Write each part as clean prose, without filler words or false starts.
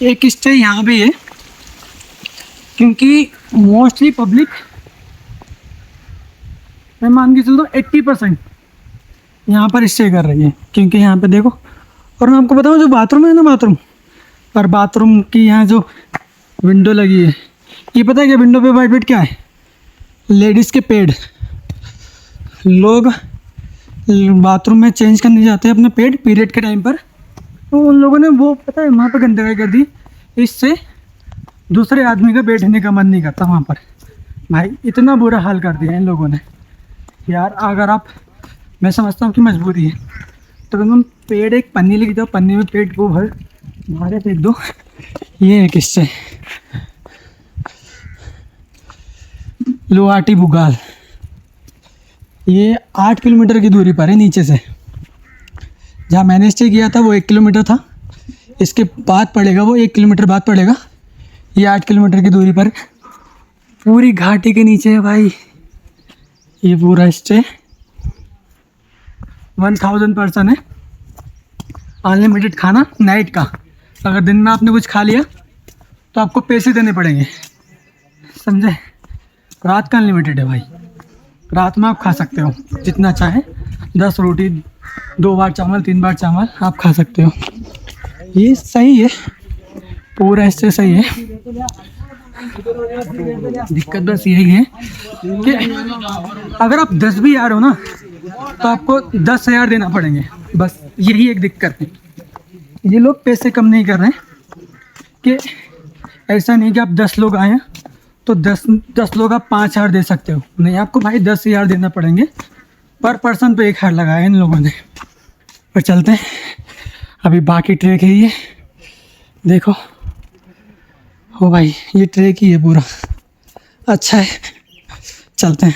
एक स्टे यहाँ भी है, क्योंकि मोस्टली पब्लिक, मैं मान के चलता हूँ 80% यहाँ पर स्टे कर रही है। क्योंकि यहाँ पे देखो, और मैं आपको बताऊँ जो बाथरूम है ना, बाथरूम की यहाँ जो विंडो लगी है, ये पता है क्या विंडो पे वाइट क्या है? लेडीज़ के पैड। लोग बाथरूम में चेंज करने जाते हैं अपना पैड पीरियड के टाइम पर, तो उन लोगों ने वो पता है वहाँ पर गंदगी कर दी। इससे दूसरे आदमी का बैठने का मन नहीं करता वहाँ पर। भाई इतना बुरा हाल कर दिया इन लोगों ने यार। अगर आप, मैं समझता हूँ कि मजबूरी है, तो तुम पेड़ एक पन्नी लेके जाओ, पन्नी में पेड़ को भर बाहर फेंक दो। ये है किससे लोहाटी बुगाल, ये 8 किलोमीटर की दूरी पर है नीचे से। जहाँ मैंने स्टे किया था वो 1 किलोमीटर था, इसके बाद पड़ेगा वो 1 किलोमीटर बाद पड़ेगा। ये 8 किलोमीटर की दूरी पर पूरी घाटी के नीचे है भाई। ये पूरा स्टे 1000 पर्सन है, अनलिमिटेड खाना नाइट का। अगर दिन में आपने कुछ खा लिया तो आपको पैसे देने पड़ेंगे, समझे? रात का अनलिमिटेड है भाई, रात में आप खा सकते हो जितना चाहे, 10 रोटी 2 बार चावल 3 बार चावल आप खा सकते हो। ये सही है, पूरा इससे सही है। दिक्कत बस यही है कि अगर आप 10 भी आ रहे हो ना, तो आपको 10,000 देना पड़ेंगे, बस यही एक दिक्कत है। ये लोग पैसे कम नहीं कर रहे हैं, कि ऐसा नहीं कि आप 10 लोग आए हैं तो 10 लोग आप 5,000 दे सकते हो, नहीं, आपको भाई 10,000 देना पड़ेंगे पर पर्सन पे 1,000 लगाया इन लोगों ने। पर चलते हैं, अभी बाकी ट्रैक है ये देखो। हो भाई ये ट्रैक ही है पूरा, अच्छा है, चलते हैं।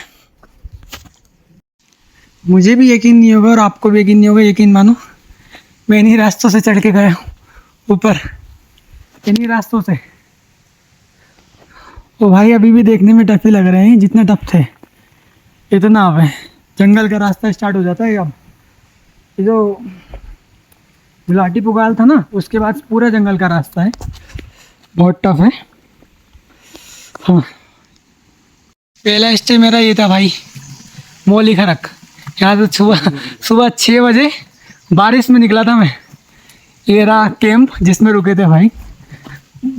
मुझे भी यकीन नहीं होगा और आपको भी यकीन नहीं होगा, यकीन मानो मैं इन्हीं रास्तों से चढ़ के गया हूँ ऊपर, इन्हीं रास्तों से। ओ भाई अभी भी देखने में टफ ही लग रहे हैं जितने टफ थे। इतना अब है, जंगल का रास्ता स्टार्ट हो जाता है अब। ये जो गुलाटी पुगाल था ना, उसके बाद पूरा जंगल का रास्ता है, बहुत टफ है। हाँ, पहला स्टे मेरा ये था भाई, मौली खरक। यहाँ से सुबह 6 बजे बारिश में निकला था मैं। ये रहा कैंप जिसमें रुके थे भाई।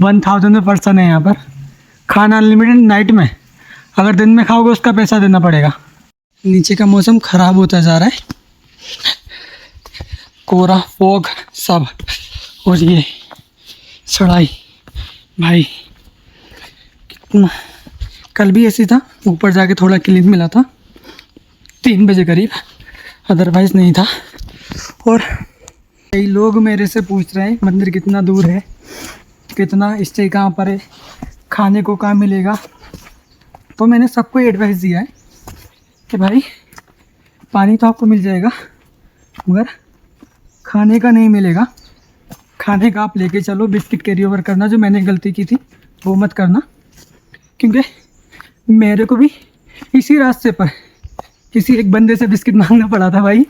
1000 पर्सन है यहाँ पर, खाना अनलिमिटेड नाइट में। अगर दिन में खाओगे उसका पैसा देना पड़ेगा। नीचे का मौसम ख़राब होता जा रहा है, कोहरा फॉग सब, और ये चढ़ाई भाई कितना। कल भी ऐसी था, ऊपर जाके थोड़ा क्लीन मिला था 3 बजे करीब, अदरवाइज़ नहीं था। और कई लोग मेरे से पूछ रहे हैं मंदिर कितना दूर है, कितना स्टे कहाँ पर है, खाने को कहाँ मिलेगा। तो मैंने सबको एडवाइस दिया है कि भाई पानी तो आपको मिल जाएगा, मगर खाने का नहीं मिलेगा। खाने का आप लेके चलो, बिस्किट कैरी ओवर करना, जो मैंने गलती की थी वो मत करना। क्योंकि मेरे को भी इसी रास्ते पर किसी एक बंदे से बिस्किट मांगना पड़ा था भाई।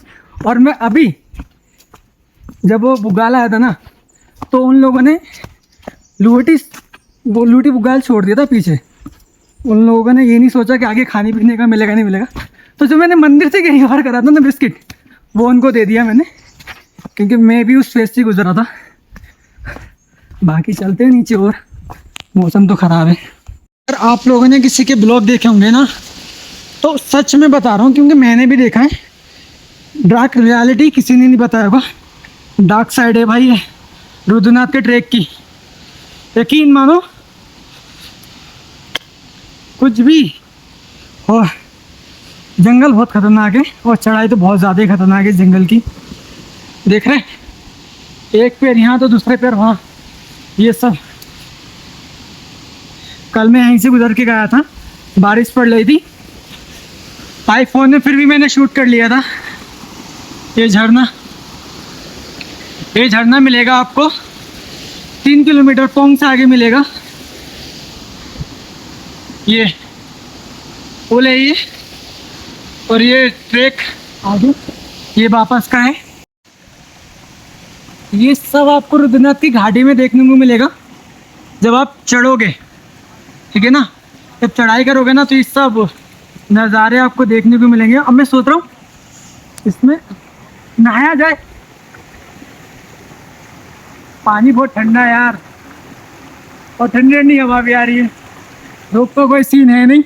और मैं अभी जब वो बुगाल आया था ना, तो उन लोगों ने लूटी बुगाल छोड़ दिया था पीछे। उन लोगों ने ये नहीं सोचा कि आगे खाने पीने का मिलेगा नहीं मिलेगा। तो जो मैंने मंदिर से कैरी ओवर करा था ना बिस्किट, वो उनको दे दिया मैंने, क्योंकि मैं भी उस फेस से गुजरा था। बाकी चलते हैं नीचे, और मौसम तो ख़राब है। अगर आप लोगों ने किसी के ब्लॉग देखे होंगे ना, तो सच में बता रहा हूँ, क्योंकि मैंने भी देखा है। डार्क रियलिटी किसी ने नहीं बताया होगा, डार्क साइड है भाई ये रुद्रनाथ के ट्रैक की। यकीन मानो कुछ भी हो, जंगल बहुत ख़तरनाक है, और चढ़ाई तो बहुत ज़्यादा ही ख़तरनाक है जंगल की। देख रहे हैं, एक पैर यहाँ तो दूसरे पैर वहाँ, ये सब। कल मैं यहीं से गुजर के गया था, बारिश पड़ रही थी, आईफोन में फिर भी मैंने शूट कर लिया था। ये झरना मिलेगा आपको 3 किलोमीटर पोंग से आगे मिलेगा। ये पुल है ये, और ये ट्रैक आगे ये वापस का है। ये सब आपको रुद्रनाथ की घाटी में देखने को मिलेगा। जब आप चढ़ोगे, ठीक है ना, जब चढ़ाई करोगे ना तो ये सब नज़ारे आपको देखने को मिलेंगे। अब मैं सोच रहा हूँ इसमें नहाया जाए। पानी बहुत ठंडा है यार, और ठंडी ठंडी हवा भी आ रही है। धूप का कोई सीन है नहीं।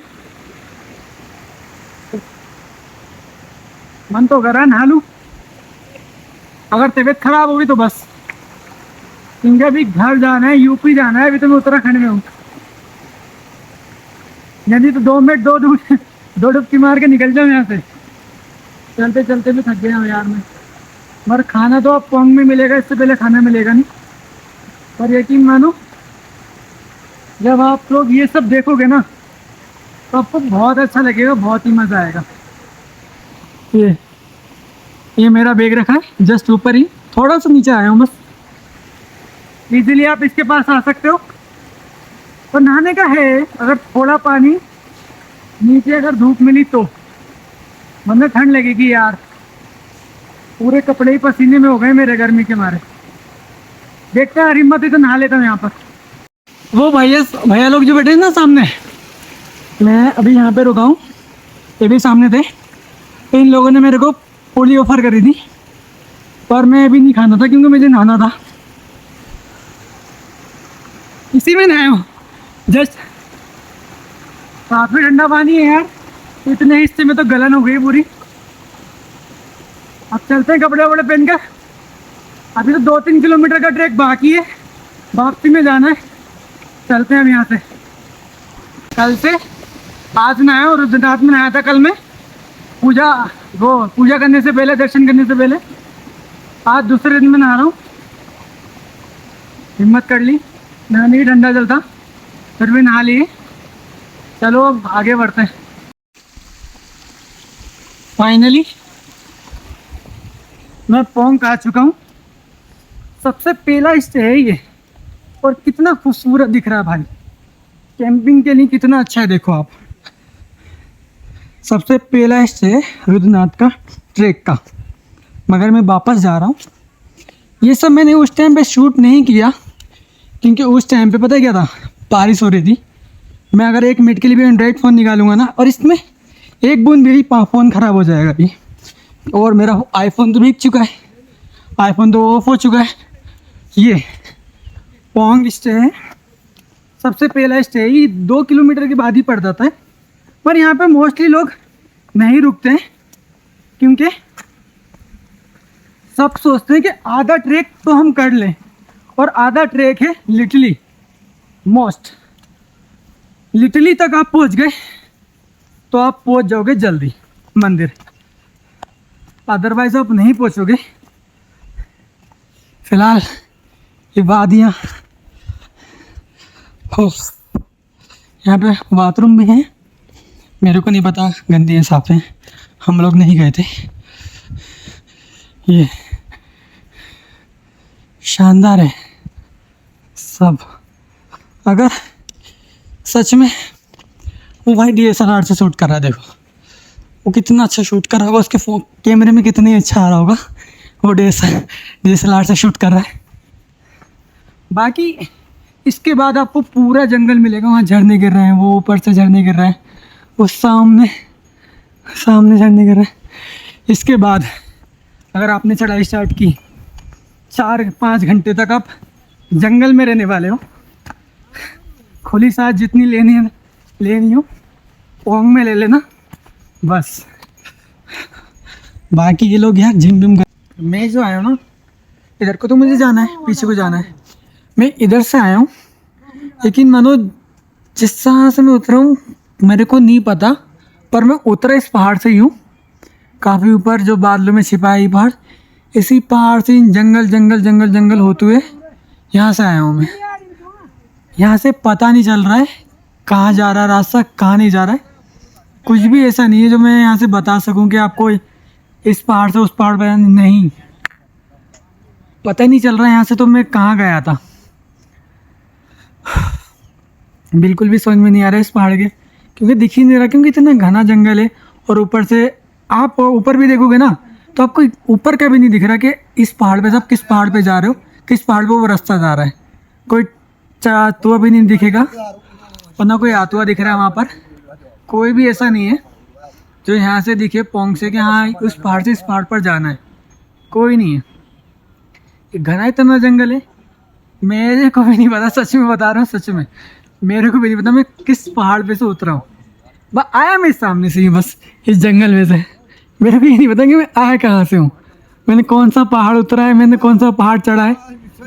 मन तो कर रहा है नहा लूँ, अगर तबीयत खराब होगी तो बस। क्योंकि अभी घर जाना है, यूपी जाना है। अभी तो मैं उत्तराखंड में हूँ। यदि तो 2 मिनट दो डुबकी मार के निकल जाऊँ यहाँ से। चलते चलते भी थक गया हूँ यार मैं। मगर खाना तो अब पोंग में मिलेगा, इससे पहले खाना मिलेगा नहीं। पर यकीन मानो, जब आप लोग ये सब देखोगे ना तो आपको बहुत अच्छा लगेगा, बहुत ही मज़ा आएगा। ये मेरा बैग रखा है जस्ट ऊपर ही, थोड़ा सा नीचे आया हूँ बस। इजीली आप इसके पास आ सकते हो। तो नहाने का है, अगर थोड़ा पानी नीचे अगर धूप मिली तो, वरना ठंड लगेगी यार। पूरे कपड़े ही पसीने में हो गए मेरे गर्मी के मारे। देखते हैं, हिम्मत ही तो नहा लेता हूँ यहाँ पर। वो भैया लोग जो बैठे हैं ना सामने, मैं अभी यहाँ पे रुका हूँ, ये भी सामने थे। तो इन लोगों ने मेरे को पूरी ऑफर करी थी, पर मैं अभी नहीं खाना था क्योंकि मुझे नहाना था। इसी में नहाया हूँ जस्ट। काफ़ी ठंडा पानी है यार, इतने हिस्से में तो गलन हो गई पूरी। अब चलते हैं कपड़े वपड़े पहन कर। अभी तो 2-3 किलोमीटर का ट्रैक बाकी है, वापसी में जाना है। चलते हैं अब यहाँ से। कल से आज नहाया और रुद्रनाथ में नहाया था कल मैं, पूजा करने से पहले, दर्शन करने से पहले। आज दूसरे दिन में नहा रहा हूँ। हिम्मत कर ली, नहाने की ठंडा चलता, फिर भी नहा लिए। चलो अब आगे बढ़ते हैं। फाइनली मैं पोंग आ चुका हूँ। सबसे पहला स्टे है ये, और कितना खूबसूरत दिख रहा है भाई। कैंपिंग के लिए कितना अच्छा है, देखो आप। सबसे पहला स्टे रुद्रनाथ का ट्रैक का। मगर मैं वापस जा रहा हूँ। ये सब मैंने उस टाइम पे शूट नहीं किया क्योंकि उस टाइम पे पता है क्या था, बारिश हो रही थी। मैं अगर 1 मिनट के लिए भी एंड्रॉइड फ़ोन निकालूंगा ना, और इसमें एक बूंद भी फ़ोन ख़राब हो जाएगा अभी। और मेरा आईफोन तो भीग चुका है, आईफोन तो ऑफ हो चुका है। ये पोंग स्टे है, सबसे पहला स्टे है। ये 2 किलोमीटर के बाद ही पड़ जाता है, पर यहाँ पे मोस्टली लोग नहीं रुकते हैं क्योंकि सब सोचते हैं कि आधा ट्रैक तो हम कर लें, और आधा ट्रैक है लिटली लिटली तक आप पहुँच गए तो आप पहुँच जाओगे जल्दी मंदिर, अदरवाइज आप नहीं पहुँचोगे। फिलहाल ये वादियाँ हो, यहाँ पे बाथरूम भी हैं। मेरे को नहीं पता गंदी है साफ है, हम लोग नहीं गए थे। ये शानदार है सब। अगर सच में वो भाई DSLR से शूट कर रहा है, देखो वो कितना अच्छा शूट कर रहा होगा, उसके कैमरे में कितनी अच्छा आ रहा होगा। वो DSLR से शूट कर रहा है। बाकी इसके बाद आपको पूरा जंगल मिलेगा, वहाँ झरने गिर रहे हैं, वो ऊपर से झरने गिर रहे हैं, वो सामने झरने गिर रहे हैं। इसके बाद अगर आपने चढ़ाई स्टार्ट की, 4-5 घंटे तक आप जंगल में रहने वाले हो। खुली सांस जितनी लेनी हो पोंग में ले लेना बस। बाकी ये लोग यार जिम विम कर। मैं जो आया हूँ ना, इधर को तो मुझे जाना है, पीछे को जाना है। मैं इधर से आया हूँ, लेकिन मानो जिस तरह से मैं उतरा हूँ मेरे को नहीं पता, पर मैं उतरा इस पहाड़ से ही हूँ। काफ़ी ऊपर जो बादलों में छिपा है ये पहाड़, इसी पहाड़ से जंगल होते हुए यहाँ से आया हूँ मैं। यहाँ से पता नहीं चल रहा है कहाँ जा रहा है रास्ता, कहाँ नहीं जा रहा है। कुछ भी ऐसा नहीं है जो मैं यहाँ से बता सकूँ कि आपको इस पहाड़ से उस पहाड़ पर, नहीं पता ही नहीं चल रहा है यहाँ से तो मैं कहाँ गया था। बिल्कुल भी समझ में नहीं आ रहा है इस पहाड़ के, क्योंकि दिख ही नहीं रहा, क्योंकि इतना घना जंगल है। और ऊपर से आप ऊपर भी देखोगे ना तो आपको ऊपर का भी नहीं दिख रहा कि इस पहाड़ पे, सब किस पहाड़ पे जा रहे हो, किस पहाड़ पे वो रास्ता जा रहा है। कोई चातुआ भी नहीं दिखेगा और ना कोई आतुआ दिख रहा है वहाँ पर। कोई भी ऐसा नहीं है जो यहाँ से दिखे पोंग से कि हाँ उस पहाड़ से इस पहाड़ पर जाना है, कोई नहीं है। ये घना इतना जंगल है, मेरे को भी नहीं पता, सच में बता रहा हूँ, सच में मेरे को भी नहीं पता मैं किस पहाड़ पे से उतरा हूँ। बस आया मैं इस सामने से ही, बस इस जंगल में से। मेरे को ये नहीं पता कि मैं आया कहाँ से हूँ, मैंने कौन सा पहाड़ उतरा है, मैंने कौन सा पहाड़ चढ़ा है,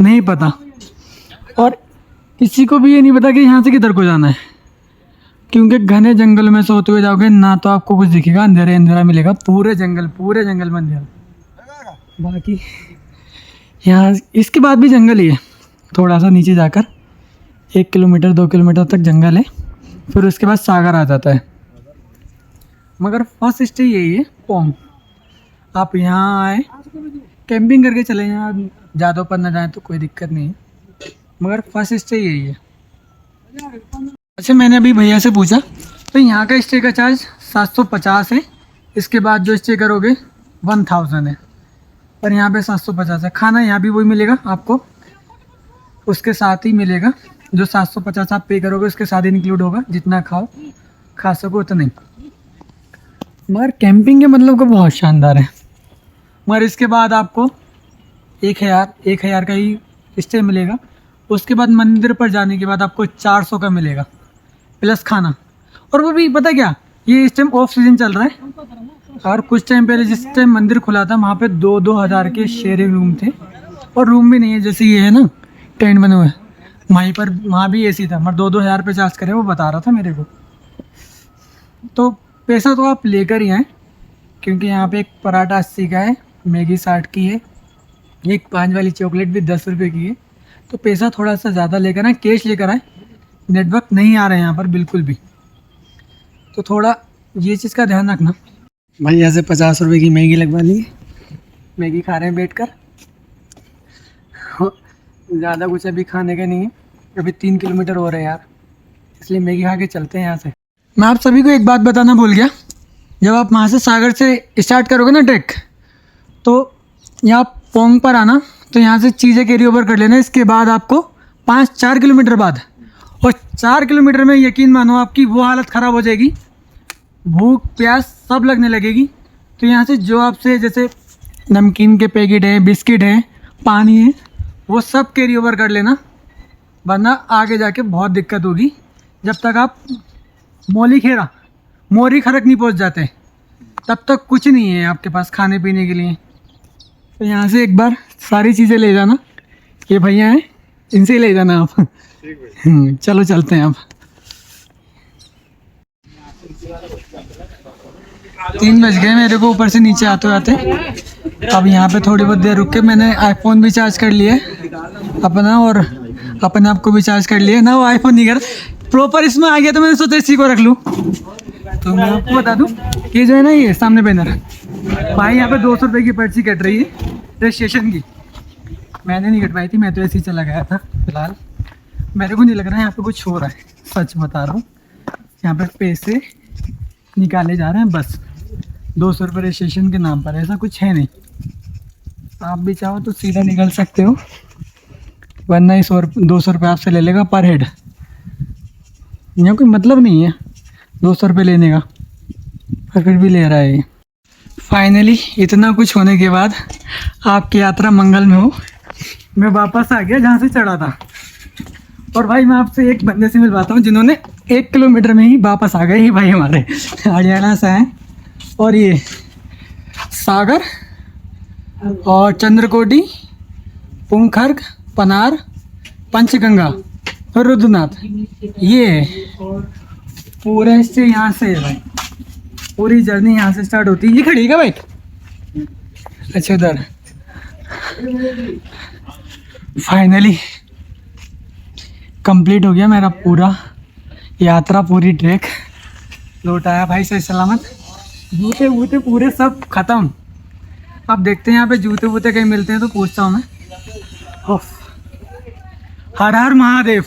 नहीं पता। और किसी को भी ये नहीं पता कि यहाँ से किधर को जाना है, क्योंकि घने जंगल में से होते हुए जाओगे ना तो आपको कुछ दिखेगा, अंधेरे अंधेरा मिलेगा, पूरे जंगल में अंधेरा। बाकी यहाँ इसके बाद भी जंगल ही है, थोड़ा सा नीचे जाकर 1 किलोमीटर 2 किलोमीटर तक जंगल है, फिर उसके बाद सागर आ जाता है। मगर फर्स्ट स्टे यही है पोंग। आप यहाँ आए कैंपिंग करके चले जाएं, ज़्यादा पर ना जाएं तो कोई दिक्कत नहीं है, मगर फर्स्ट स्टे यही है। अच्छा, मैंने अभी भैया से पूछा तो यहाँ का स्टे का चार्ज 750 है, इसके बाद जो स्टे करोगे 1000 है, पर यहाँ पे 750 है। खाना यहाँ भी वही मिलेगा आपको, उसके साथ ही मिलेगा, जो 750 आप पे करोगे उसके साथ ही इंक्लूड होगा, जितना खाओ खा सको उतना ही। मगर कैंपिंग के मतलब को बहुत शानदार है। मगर इसके बाद आपको 1000 का ही स्टे मिलेगा, उसके बाद मंदिर पर जाने के बाद आपको 400 का मिलेगा प्लस खाना। और वो भी पता क्या, ये इस टाइम ऑफ सीजन चल रहा है, और कुछ टाइम पहले जिस टाइम मंदिर खुला था वहाँ पे 2-2 हज़ार के शेयरिंग रूम थे, और रूम भी नहीं है जैसे ये है ना टेंट बने हुए, वहीं पर वहाँ भी एसी था, मगर 2-2 हज़ार पे चार्ज करे, वो बता रहा था मेरे को। तो पैसा तो आप लेकर ही आएँ, क्योंकि यहाँ पे एक पराठा 80 का है, मैगी 60 की है, एक 5 वाली चॉकलेट भी 10 रुपये की है। तो पैसा थोड़ा सा ज़्यादा लेकर आए, कैश लेकर आए, नेटवर्क नहीं आ रहे हैं यहाँ पर बिल्कुल भी, तो थोड़ा ये चीज़ का ध्यान रखना। भाई यहाँ से 50 रुपये की मैगी लगवा ली, मैगी खा रहे हैं बैठ कर, ज़्यादा कुछ अभी खाने का नहीं है, अभी 3 किलोमीटर हो रहे हैं यार, इसलिए मैगी खा के चलते हैं यहाँ से। मैं आप सभी को एक बात बताना भूल गया, जब आप वहाँ से सागर से स्टार्ट करोगे ना ट्रैक, तो यहाँ पोंग पर आना, तो यहाँ से चीज़ें कैरी ओवर कर लेना। इसके बाद आपको 5-4 किलोमीटर बाद, और 4 किलोमीटर में यकीन मानो आपकी वो हालत ख़राब हो जाएगी, भूख प्यास सब लगने लगेगी। तो यहाँ से जो आपसे जैसे नमकीन के पैकेट हैं, बिस्किट हैं, पानी है, वो सब कैरी ओवर कर लेना, वरना आगे जाके बहुत दिक्कत होगी। जब तक आप मोरी खरक नहीं पहुँच जाते, तब तक कुछ नहीं है आपके पास खाने पीने के लिए। तो यहाँ से एक बार सारी चीज़ें ले जाना, ये भैया हैं इनसे ही ले जाना आप। चलो चलते हैं अब। 3 बज गए मेरे को ऊपर से नीचे आते आते। अब यहाँ पे थोड़ी बहुत देर रुक के मैंने आईफोन भी चार्ज कर लिया अपना, और अपने आप को भी चार्ज कर लिया ना, वो आईफोन नहीं कर प्रॉपर इसमें आ गया, तो मैंने सोचा इसी को रख लूँ। तो मैं आपको बता दूँ, ये जो है ना ये सामने बैनर, भाई यहाँ पे 200 रुपये की पर्ची कट रही है रजिस्ट्रेशन की। मैंने नहीं कटवाई थी, मैं तो ऐसे ही चला गया था। फिलहाल मेरे को नहीं लग रहा है यहाँ पे कुछ हो रहा है, सच बता रहा हूँ। यहाँ पे पैसे निकाले जा रहे हैं बस 200 रुपये रजिस्ट्रेशन के नाम पर, ऐसा कुछ है नहीं। आप भी चाहो तो सीधा निकल सकते हो, वरना 200 रुपये आपसे ले लेगा पर हेड। यहाँ कोई मतलब नहीं है 200 रुपये लेने का, पर फिर भी ले रहा है ये। फाइनली इतना कुछ होने के बाद आपकी यात्रा मंगल में हो, मैं वापस आ गया जहाँ से चढ़ा था। और भाई मैं आपसे एक बंदे से मिलवाता हूँ जिन्होंने 1 किलोमीटर में ही वापस आ गए। ही भाई हमारे हरियाणा से हैं, और ये सागर और चंद्रकोटी, पुंखर्ग, पनार, पंचगंगा और रुद्रनाथ, ये पूरे से यहाँ से है भाई, पूरी जर्नी यहाँ से स्टार्ट होती है। ये खड़ी है क्या बाइक? अच्छा उधर। फाइनली कंप्लीट हो गया मेरा पूरा यात्रा, पूरी ट्रैक लौट आया भाई सही सलामत। जूते वूते पूरे सब ख़त्म। अब देखते हैं यहाँ पे जूते वूते कहीं मिलते हैं तो पूछता हूँ मैं। हर हर महादेव।